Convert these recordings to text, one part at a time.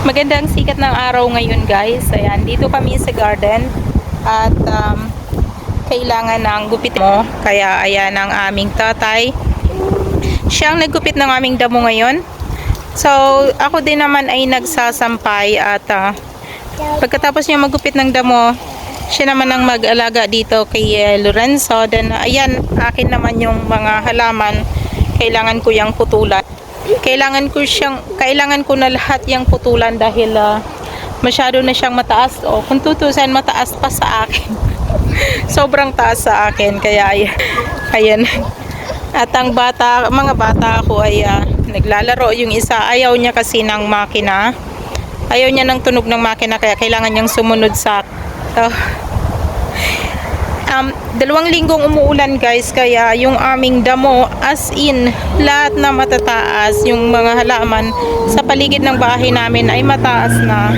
Magandang sikat ng araw ngayon guys. Ayan, dito kami sa garden at kailangan ng gupit mo. Kaya ayan ang aming tatay. Siyang naggupit ng aming damo ngayon. So, ako din naman ay nagsasampay at pagkatapos niya maggupit ng damo, siya naman ang mag-alaga dito kay Lorenzo. Then ayan, akin naman yung mga halaman. Kailangan ko yung putulan. Kailangan ko na lahat yung putulan dahil masyado na siyang mataas, o kung tutusin mataas pa sa akin. Sobrang taas sa akin, kaya ayan. At ang mga bata ko ay naglalaro. Yung isa ayaw niya kasi ng makina, ayaw niya ng tunog ng makina, kaya kailangan niyang sumunod sa 2 linggong umuulan guys, kaya yung aming damo as in lahat na matataas, yung mga halaman sa paligid ng bahay namin ay mataas na.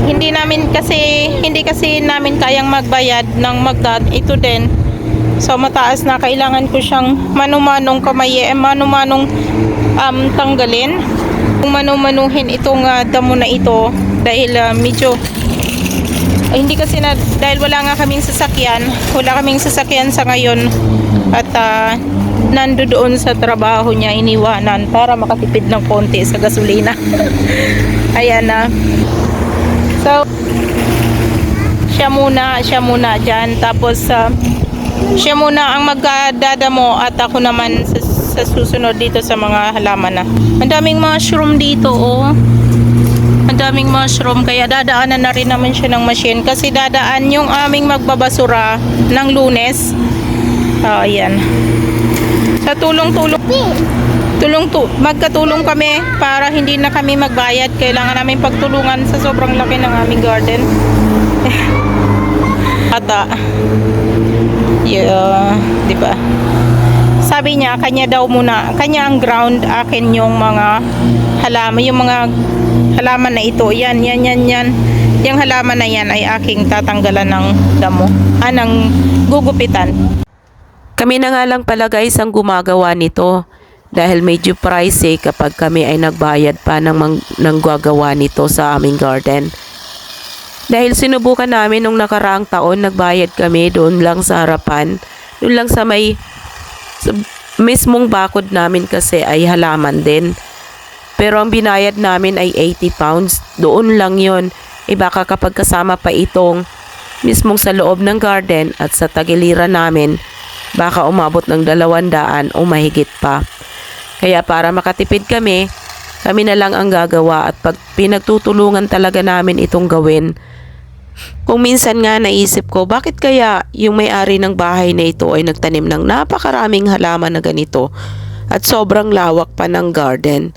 Hindi kasi namin kayang magbayad ng magdat ito din, so mataas na. Kailangan ko siyang manumanong tanggalin, kung manumanuhin itong damo na ito dahil medyo hindi kasi dahil wala kaming sasakyan sa ngayon at nandoon sa trabaho niya, iniwanan para makatipid ng konti sa gasolina. Ayan na. So siya muna dyan, tapos siya muna ang magdadamo at ako naman sa susunod dito sa mga halaman na. Ang daming mushroom dito, oh. Ang daming mushroom, kaya dadaanan na rin naman siya ng machine kasi dadaan yung aming magbabasura ng Lunes. Ayan. Sa magkatulong kami para hindi na kami magbayad. Kailangan namin pagtulungan sa sobrang laki ng aming garden. Diba? Sabi niya, kanya ang ground, akin yung mga halaman na ito. Yan. Yung halaman na yan ay aking tatanggalan ng damo, ng gugupitan. Kami na nga lang pala guys ang gumagawa nito dahil medyo pricey kapag kami ay nagbayad pa ng gagawa nito sa aming garden. Dahil sinubukan namin nung nakaraang taon, nagbayad kami doon lang sa harapan, doon lang sa mismong bakod namin kasi ay halaman din. Pero ang binayad namin ay 80 pounds. Doon lang yon. Baka kapag kasama pa itong mismong sa loob ng garden at sa tagiliran namin, baka umabot ng 200 o mahigit pa. Kaya para makatipid kami na lang ang gagawa at pag pinagtutulungan talaga namin itong gawin. Kung minsan nga naisip ko, bakit kaya yung may-ari ng bahay na ito ay nagtanim ng napakaraming halaman na ganito at sobrang lawak pa ng garden.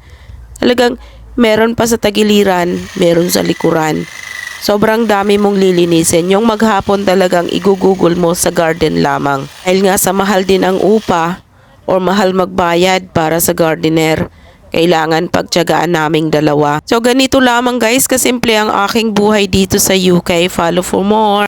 Talagang meron pa sa tagiliran, meron sa likuran. Sobrang dami mong lilinisin. Yung maghapon talagang igugugol mo sa garden lamang. Dahil nga sa mahal din ang upa or mahal magbayad para sa gardener, kailangan pagtiyagaan naming dalawa. So ganito lamang guys, kasimple ang aking buhay dito sa UK. Follow for more.